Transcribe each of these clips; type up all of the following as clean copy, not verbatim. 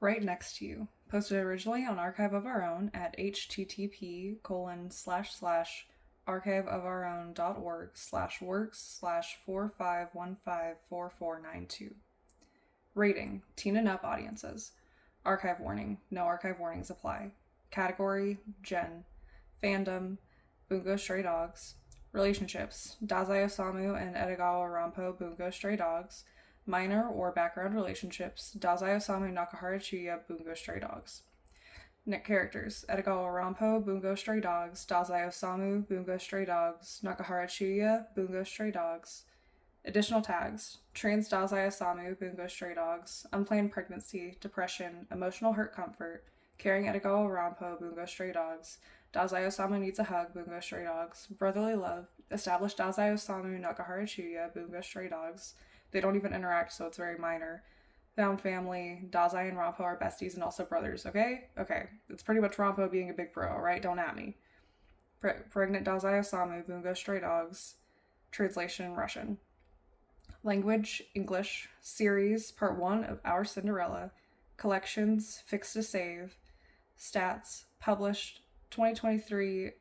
Right next to you. Posted originally on Archive of Our Own at http://archiveofourown.org/works/45154492. Rating: teen and up audiences. Archive warning: no archive warnings apply. Category: Gen. Fandom: Bungo Stray Dogs. Relationships: Dazai Osamu and Edogawa Rampo Bungo Stray Dogs. Minor or background relationships: Dazai Osamu Nakahara Chuya Bungo Stray Dogs. Characters: Edogawa Rampo Bungo Stray Dogs. Dazai Osamu Bungo Stray Dogs. Nakahara Chuya Bungo Stray Dogs. Additional tags: trans Dazai Osamu Bungo Stray Dogs. Unplanned pregnancy, depression, emotional hurt comfort, caring Edogawa Rampo Bungo Stray Dogs. Dazai Osamu needs a hug Bungo Stray Dogs. Brotherly love, established Dazai Osamu Nakahara Chuya Bungo Stray Dogs. They don't even interact, so it's very minor. Found family, Dazai and Rampo are besties and also brothers, okay? Okay, it's pretty much Rampo being a big bro, alright? Don't at me. Pregnant Dazai Osamu Bungo Stray Dogs. Translation Russian. Language, English. Series, Part 1 of Our Cinderella. Collections, Fix to Save. Stats, published 2023,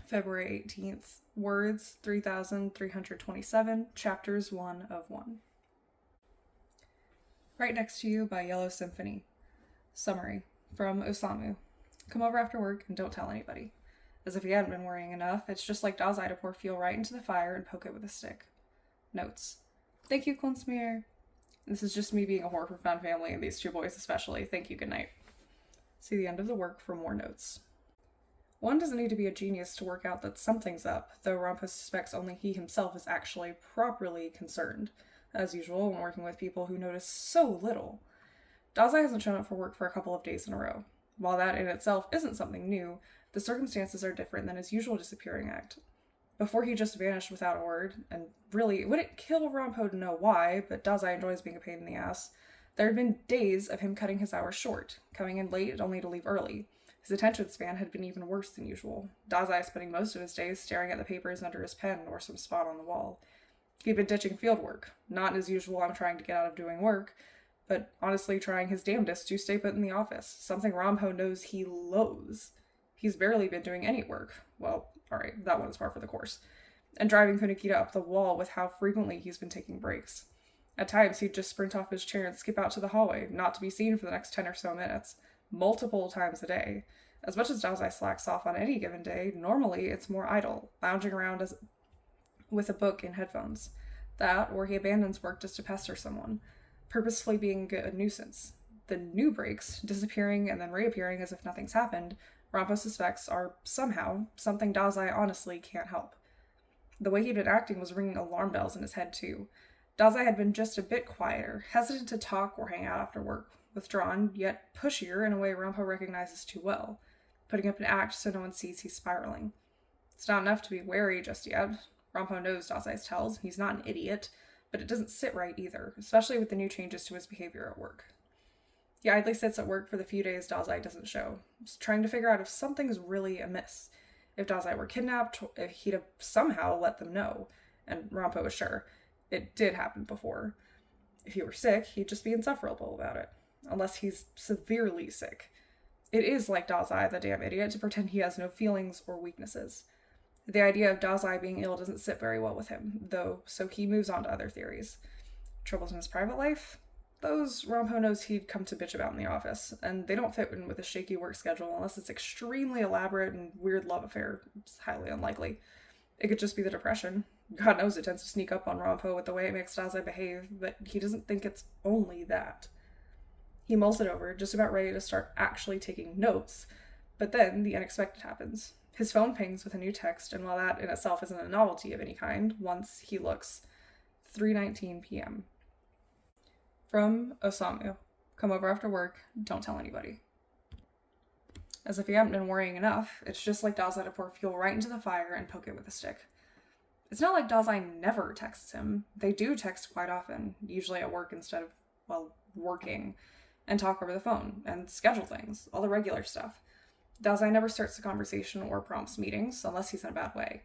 February 18th. Words, 3,327. Chapters 1 of 1. Right Next to You by Yellow Symphony. Summary. From Osamu. Come over after work and don't tell anybody. As if he hadn't been worrying enough, it's just like Dazai to pour fuel right into the fire and poke it with a stick. Notes. Thank you, Klinsmere. This is just me being a whore for Found Family and these two boys especially. Thank you, good night. See the end of the work for more notes. One doesn't need to be a genius to work out that something's up, though Rampo suspects only he himself is actually properly concerned, as usual when working with people who notice so little. Dazai hasn't shown up for work for a couple of days in a row. While that in itself isn't something new, the circumstances are different than his usual disappearing act. Before he just vanished without a word, and really, it wouldn't kill Rampo to know why, but Dazai enjoys being a pain in the ass. There had been days of him cutting his hours short, coming in late only to leave early. His attention span had been even worse than usual, Dazai spending most of his days staring at the papers under his pen or some spot on the wall. He'd been ditching field work, not as usual I'm trying to get out of doing work, but honestly trying his damnedest to stay put in the office, something Rampo knows he loathes. He's barely been doing any work. Well, alright, that one's par for the course. And driving Kunikita up the wall with how frequently he's been taking breaks. At times, he'd just sprint off his chair and skip out to the hallway, not to be seen for the next 10 or so minutes, multiple times a day. As much as Dazai slacks off on any given day, normally it's more idle, lounging around with a book and headphones. That, or he abandons work just to pester someone, purposefully being a nuisance. The new breaks, disappearing and then reappearing as if nothing's happened, Rampo suspects are somehow something Dazai honestly can't help. The way he'd been acting was ringing alarm bells in his head too. Dazai had been just a bit quieter, hesitant to talk or hang out after work, withdrawn, yet pushier in a way Rampo recognizes too well, putting up an act so no one sees he's spiraling. It's not enough to be wary just yet. Rampo knows Dazai's tells, he's not an idiot, but it doesn't sit right either, especially with the new changes to his behavior at work. He idly sits at work for the few days Dazai doesn't show, trying to figure out if something's really amiss. If Dazai were kidnapped, if he'd have somehow let them know, and Rampo was sure. It did happen before. If he were sick, he'd just be insufferable about it. Unless he's severely sick. It is like Dazai, the damn idiot, to pretend he has no feelings or weaknesses. The idea of Dazai being ill doesn't sit very well with him, though, so he moves on to other theories. Troubles in his private life? Those Rampo knows he'd come to bitch about in the office, and they don't fit in with a shaky work schedule unless it's extremely elaborate and weird love affair. It's highly unlikely. It could just be the depression. God knows it tends to sneak up on Rampo with the way it makes Dazai behave, but he doesn't think it's only that. He mulls it over, just about ready to start actually taking notes, but then the unexpected happens. His phone pings with a new text, and while that in itself isn't a novelty of any kind, once he looks, 3:19 p.m. From Osamu. Come over after work, don't tell anybody. As if he hadn't been worrying enough, it's just like Dazai to pour fuel right into the fire and poke it with a stick. It's not like Dazai never texts him. They do text quite often, usually at work instead of, well, working, and talk over the phone, and schedule things, all the regular stuff. Dazai never starts the conversation or prompts meetings, unless he's in a bad way.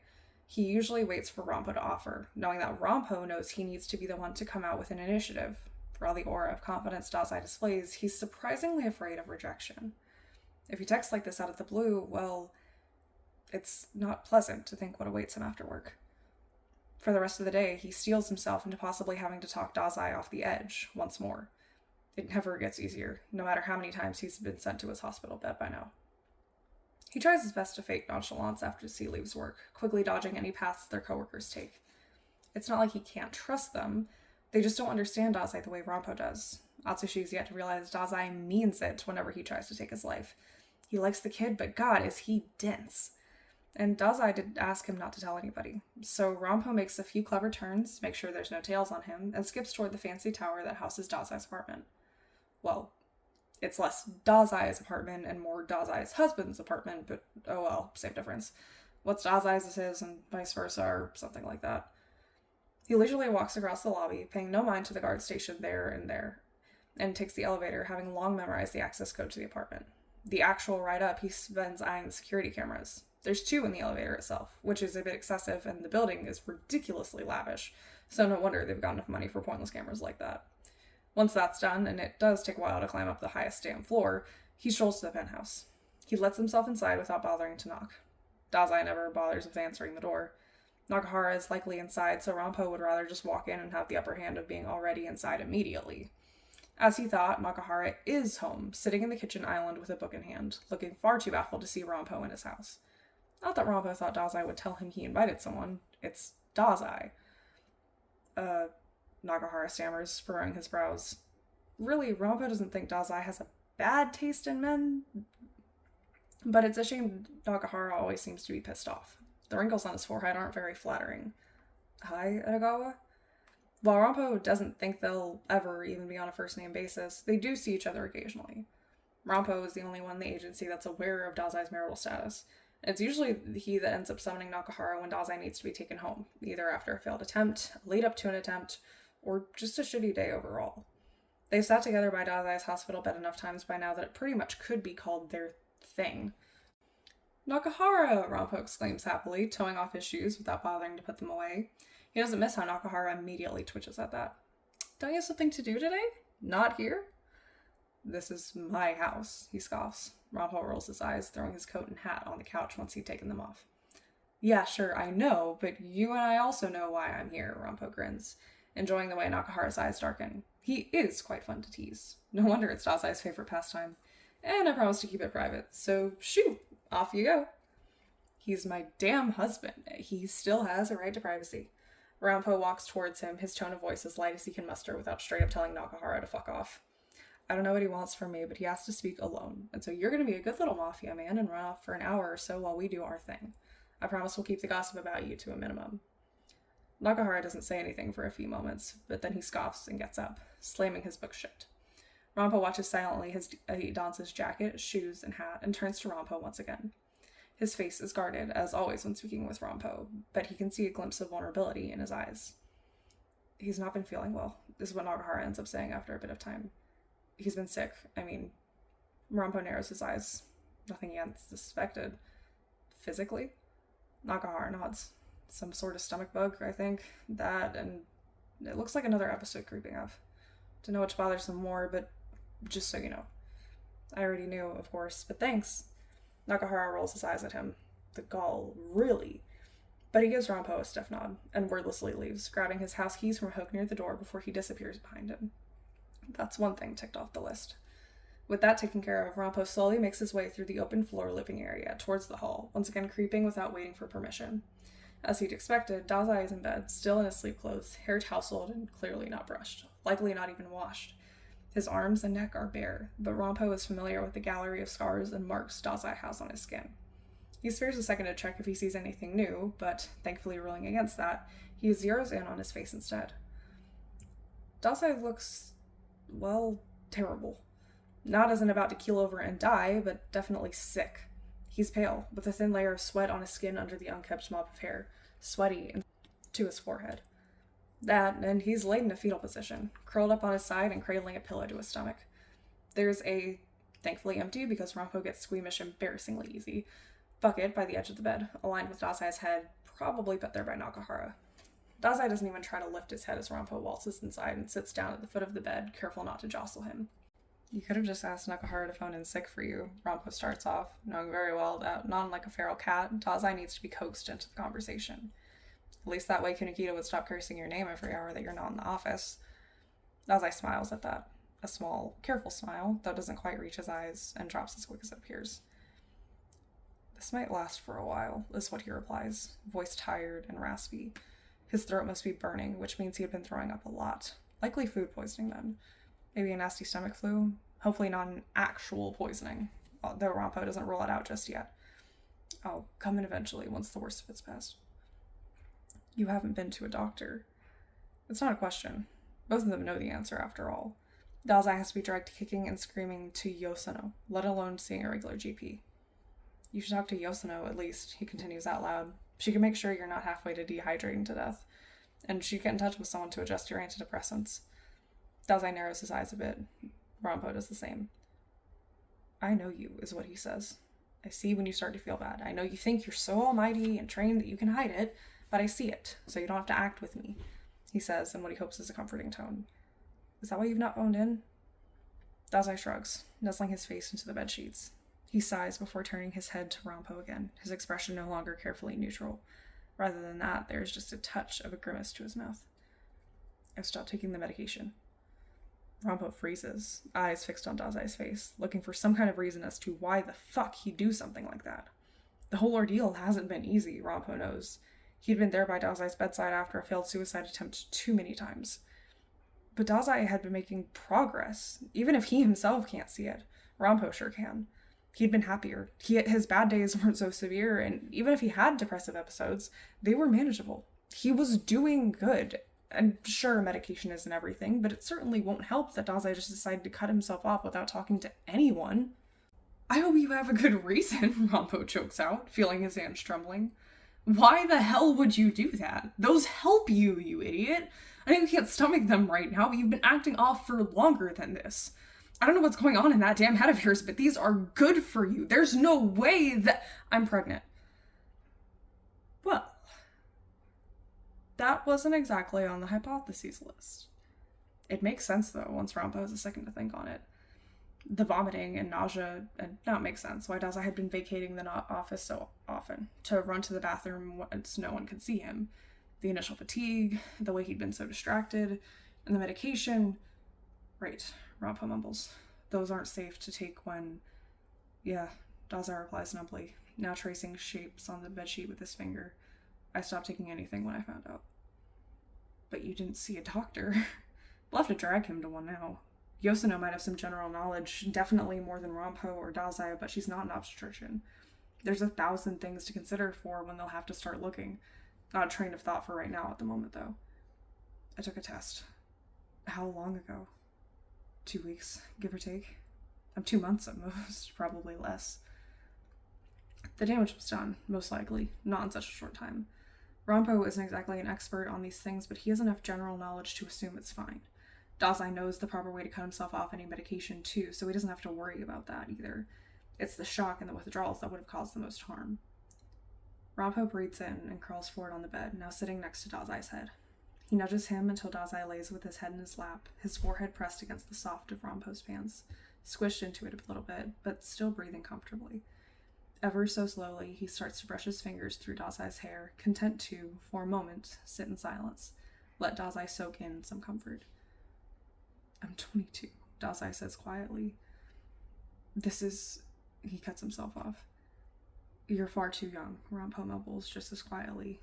He usually waits for Rampo to offer, knowing that Rampo knows he needs to be the one to come out with an initiative. For all the aura of confidence Dazai displays, he's surprisingly afraid of rejection. If he texts like this out of the blue, well, it's not pleasant to think what awaits him after work. For the rest of the day, he steels himself into possibly having to talk Dazai off the edge once more. It never gets easier, no matter how many times he's been sent to his hospital bed by now. He tries his best to fake nonchalance after he leaves work, quickly dodging any paths their coworkers take. It's not like he can't trust them, they just don't understand Dazai the way Rampo does. Atsushi is yet to realize Dazai means it whenever he tries to take his life. He likes the kid, but God, is he dense. And Dazai did ask him not to tell anybody. So Rampo makes a few clever turns, makes sure there's no tails on him, and skips toward the fancy tower that houses Dazai's apartment. Well, it's less Dazai's apartment and more Dazai's husband's apartment, but oh well, same difference. What's Dazai's is his and vice versa, or something like that. He leisurely walks across the lobby, paying no mind to the guard stationed there, and takes the elevator, having long memorized the access code to the apartment. The actual ride up, he spends eyeing the security cameras. There's 2 in the elevator itself, which is a bit excessive, and the building is ridiculously lavish, so no wonder they've got enough money for pointless cameras like that. Once that's done, and it does take a while to climb up the highest damn floor, he strolls to the penthouse. He lets himself inside without bothering to knock. Dazai never bothers with answering the door. Nakahara is likely inside, so Rampo would rather just walk in and have the upper hand of being already inside immediately. As he thought, Nakahara is home, sitting in the kitchen island with a book in hand, looking far too baffled to see Rampo in his house. Not that Rampo thought Dazai would tell him he invited someone. It's Dazai. Nakahara stammers, furrowing his brows. Really, Rampo doesn't think Dazai has a bad taste in men, but it's a shame Nakahara always seems to be pissed off. The wrinkles on his forehead aren't very flattering. Hi, Edagawa? While Rampo doesn't think they'll ever even be on a first-name basis, they do see each other occasionally. Rampo is the only one in the agency that's aware of Dazai's marital status. It's usually he that ends up summoning Nakahara when Dazai needs to be taken home, either after a failed attempt, lead up to an attempt, or just a shitty day overall. They've sat together by Dazai's hospital bed enough times by now that it pretty much could be called their thing. Nakahara! Rampo exclaims happily, toeing off his shoes without bothering to put them away. He doesn't miss how Nakahara immediately twitches at that. Don't you have something to do today? Not here? This is my house, he scoffs. Rampo rolls his eyes, throwing his coat and hat on the couch once he'd taken them off. Yeah, sure, I know, but you and I also know why I'm here, Rampo grins, enjoying the way Nakahara's eyes darken. He is quite fun to tease. No wonder it's Dazai's favorite pastime. And I promise to keep it private, so shoo, off you go. He's my damn husband. He still has a right to privacy. Rampo walks towards him, his tone of voice as light as he can muster without straight up telling Nakahara to fuck off. I don't know what he wants from me, but he has to speak alone, and so you're going to be a good little mafia man and run off for an hour or so while we do our thing. I promise we'll keep the gossip about you to a minimum. Nakahara doesn't say anything for a few moments, but then he scoffs and gets up, slamming his book shut. Rampo watches silently as he dons his jacket, shoes, and hat, and turns to Rampo once again. His face is guarded, as always when speaking with Rampo, but he can see a glimpse of vulnerability in his eyes. He's not been feeling well, is what Nakahara ends up saying after a bit of time. He's been sick. Rampo narrows his eyes. Nothing he hadn't suspected. Physically? Nakahara nods. Some sort of stomach bug, I think. That, and it looks like another episode creeping up. Don't know which bothers him more, but just so you know. I already knew, of course, but thanks. Nakahara rolls his eyes at him. The gall, really? But he gives Rampo a stiff nod, and wordlessly leaves, grabbing his house keys from a hook near the door before he disappears behind him. That's one thing ticked off the list. With that taken care of, Rampo slowly makes his way through the open floor living area towards the hall, once again creeping without waiting for permission. As he'd expected, Dazai is in bed, still in his sleep clothes, hair tousled and clearly not brushed, likely not even washed. His arms and neck are bare, but Rampo is familiar with the gallery of scars and marks Dazai has on his skin. He spares a second to check if he sees anything new, but, thankfully ruling against that, he zeroes in on his face instead. Dazai looks, well, terrible. Not as in about to keel over and die, but definitely sick. He's pale, with a thin layer of sweat on his skin under the unkempt mop of hair, sweaty and to his forehead. That, and he's laid in a fetal position, curled up on his side and cradling a pillow to his stomach. There's a, thankfully empty because Rampo gets squeamish embarrassingly easy, bucket by the edge of the bed, aligned with Dazai's head, probably put there by Nakahara. Dazai doesn't even try to lift his head as Rampo waltzes inside and sits down at the foot of the bed, careful not to jostle him. You could have just asked Nakahara to phone in sick for you, Rampo starts off, knowing very well that, not unlike a feral cat, Dazai needs to be coaxed into the conversation. At least that way Kunikita would stop cursing your name every hour that you're not in the office. Dazai smiles at that. A small, careful smile, though doesn't quite reach his eyes, and drops as quick as it appears. This might last for a while, is what he replies, voice tired and raspy. His throat must be burning, which means he had been throwing up a lot. Likely food poisoning then. Maybe a nasty stomach flu. Hopefully not an actual poisoning, though Rampo doesn't rule it out just yet. I'll come in eventually, once the worst of it's past. You haven't been to a doctor. It's not a question. Both of them know the answer, after all. Dazai has to be dragged kicking and screaming to Yosono, let alone seeing a regular GP. You should talk to Yosono, at least, he continues out loud. She can make sure you're not halfway to dehydrating to death. And she'd get in touch with someone to adjust your antidepressants. Dazai narrows his eyes a bit. Rampo does the same. I know you, is what he says. I see when you start to feel bad. I know you think you're so almighty and trained that you can hide it, but I see it, so you don't have to act with me, he says in what he hopes is a comforting tone. Is that why you've not phoned in? Dazai shrugs, nuzzling his face into the bedsheets. He sighs before turning his head to Rampo again, his expression no longer carefully neutral. Rather than that, there is just a touch of a grimace to his mouth. I've stopped taking the medication. Rampo freezes, eyes fixed on Dazai's face, looking for some kind of reason as to why the fuck he'd do something like that. The whole ordeal hasn't been easy, Rampo knows. He'd been there by Dazai's bedside after a failed suicide attempt too many times. But Dazai had been making progress, even if he himself can't see it. Rampo sure can. He'd been happier. His bad days weren't so severe, and even if he had depressive episodes, they were manageable. He was doing good. And sure, medication isn't everything, but it certainly won't help that Dazai just decided to cut himself off without talking to anyone. I hope you have a good reason, Rampo chokes out, feeling his hands trembling. Why the hell would you do that? Those help you, you idiot. I know you can't stomach them right now, but you've been acting off for longer than this. I don't know what's going on in that damn head of yours, but these are good for you. There's no way that I'm pregnant. Well, that wasn't exactly on the hypotheses list. It makes sense, though, once Rampo has a second to think on it. The vomiting and nausea, and now it makes sense why Dazai had been vacating the office so often, to run to the bathroom once no one could see him. The initial fatigue, the way he'd been so distracted, and the medication. Right, Rampo mumbles. Those aren't safe to take when... Yeah, Dazai replies numbly, now tracing shapes on the bedsheet with his finger. I stopped taking anything when I found out. But you didn't see a doctor. We'll have to drag him to one now. Yosono might have some general knowledge, definitely more than Rampo or Dazai, but she's not an obstetrician. There's 1,000 things to consider for when they'll have to start looking. Not a train of thought for right now at the moment, though. I took a test. How long ago? 2 weeks, give or take. 2 months at most, probably less. The damage was done, most likely, not in such a short time. Rampo isn't exactly an expert on these things, but he has enough general knowledge to assume it's fine. Dazai knows the proper way to cut himself off any medication too, so he doesn't have to worry about that either. It's the shock and the withdrawals that would have caused the most harm. Rampo breathes in and crawls forward on the bed, now sitting next to Dazai's head. He nudges him until Dazai lays with his head in his lap, his forehead pressed against the soft of Rampo's pants, squished into it a little bit, but still breathing comfortably. Ever so slowly, he starts to brush his fingers through Dazai's hair, content to, for a moment, sit in silence, let Dazai soak in some comfort. I'm 22, Dazai says quietly. He cuts himself off. You're far too young, Rampo mumbles just as quietly.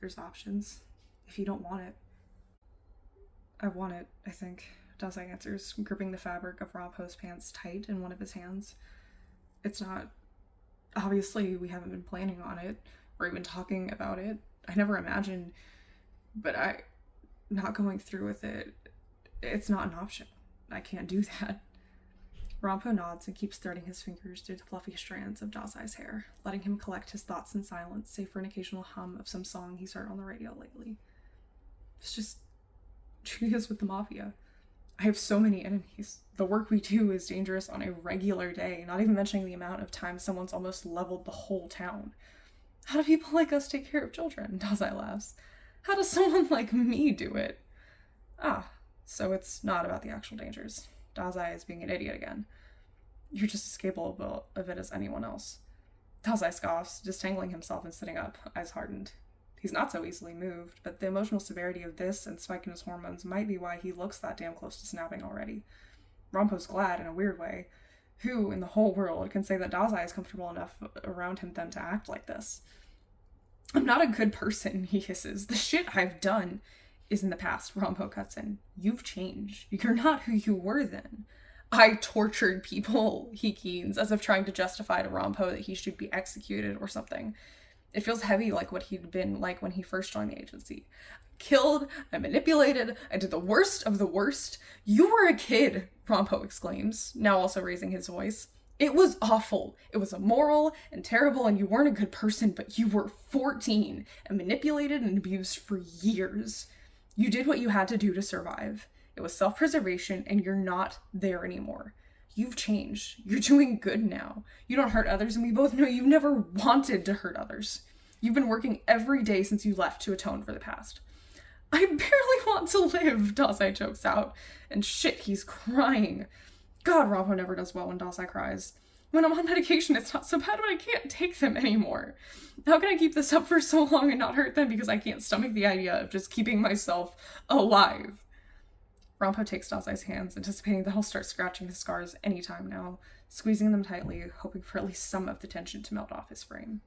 There's options, if you don't want it. I want it, I think, Dazai answers, gripping the fabric of Rampo's pants tight in one of his hands. It's not... Obviously, we haven't been planning on it, or even talking about it. I never imagined, but not going through with it, it's not an option. I can't do that. Rampo nods and keeps threading his fingers through the fluffy strands of Dazai's hair, letting him collect his thoughts in silence, save for an occasional hum of some song he's heard on the radio lately. It's just Julia's with the Mafia. I have so many enemies. The work we do is dangerous on a regular day, not even mentioning the amount of times someone's almost leveled the whole town. How do people like us take care of children? Dazai laughs. How does someone like me do it? Ah, so it's not about the actual dangers. Dazai is being an idiot again. You're just as capable of it as anyone else. Dazai scoffs, distangling himself and sitting up, eyes hardened. He's not so easily moved, but the emotional severity of this and spike in his hormones might be why he looks that damn close to snapping already. Rampo's glad in a weird way. Who in the whole world can say that Dazai is comfortable enough around him then to act like this? I'm not a good person, he hisses. The shit I've done is in the past, Rampo cuts in. You've changed. You're not who you were then. I tortured people, he keens, as if trying to justify to Rampo that he should be executed or something. It feels heavy like what he'd been like when he first joined the agency. Killed, I manipulated, I did the worst of the worst. You were a kid, Rampo exclaims, now also raising his voice. It was awful. It was immoral and terrible, and you weren't a good person, but you were 14 and manipulated and abused for years. You did what you had to do to survive. It was self-preservation, and you're not there anymore. You've changed. You're doing good now. You don't hurt others, and we both know you never wanted to hurt others. You've been working every day since you left to atone for the past. I barely want to live, Dazai chokes out. And shit, he's crying. God, Rampo never does well when Dazai cries. When I'm on medication, it's not so bad, but I can't take them anymore. How can I keep this up for so long and not hurt them because I can't stomach the idea of just keeping myself alive? Rampo takes Dazai's hands, anticipating that he'll start scratching his scars any time now, squeezing them tightly, hoping for at least some of the tension to melt off his frame.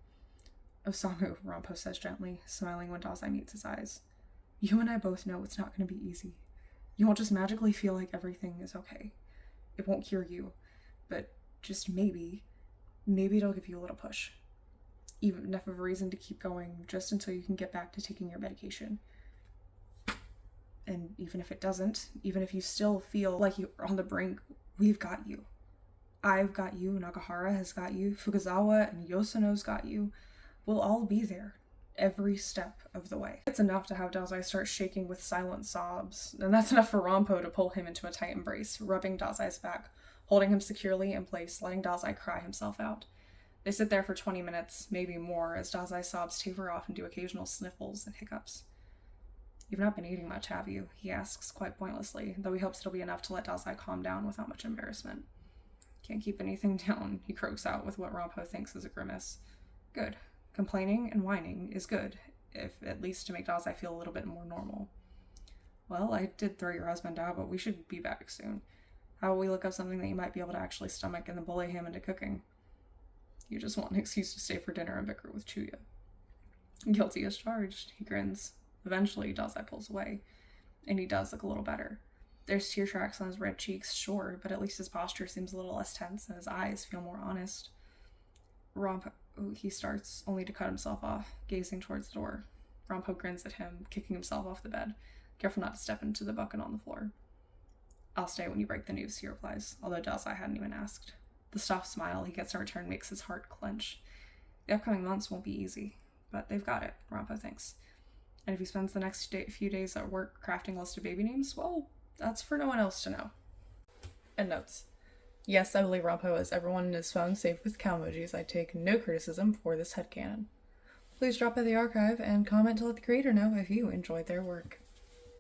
Osamu, Rampo says gently, smiling when Dazai meets his eyes. You and I both know it's not going to be easy. You won't just magically feel like everything is okay. It won't cure you, but just maybe it'll give you a little push. Even enough of a reason to keep going just until you can get back to taking your medication. And even if it doesn't, even if you still feel like you're on the brink, we've got you. I've got you, Nakahara has got you, Fukazawa and Yosono's got you. We'll all be there, every step of the way. It's enough to have Dazai start shaking with silent sobs, and that's enough for Rampo to pull him into a tight embrace, rubbing Dazai's back, holding him securely in place, letting Dazai cry himself out. They sit there for 20 minutes, maybe more, as Dazai's sobs taper off into occasional sniffles and hiccups. You've not been eating much, have you? He asks, quite pointlessly, though he hopes it'll be enough to let Dazai calm down without much embarrassment. Can't keep anything down, he croaks out with what Rampo thinks is a grimace. Good. Complaining and whining is good, if at least to make Dazai feel a little bit more normal. Well, I did throw your husband out, but we should be back soon. How about we look up something that you might be able to actually stomach and then bully him into cooking? You just want an excuse to stay for dinner and bicker with Chuya. Guilty as charged, he grins. Eventually, Dazai pulls away, and he does look a little better. There's tear tracks on his red cheeks, sure, but at least his posture seems a little less tense and his eyes feel more honest. Rampo, he starts, only to cut himself off, gazing towards the door. Rampo grins at him, kicking himself off the bed, careful not to step into the bucket on the floor. I'll stay when you break the news, he replies, although Dazai hadn't even asked. The soft smile he gets in return makes his heart clench. The upcoming months won't be easy, but they've got it, Rampo thinks. And if he spends the next few days at work crafting a list of baby names, well, that's for no one else to know. End notes. Yes, I believe Rampo has everyone in his phone saved with cow emojis. I take no criticism for this headcanon. Please drop by the archive and comment to let the creator know if you enjoyed their work.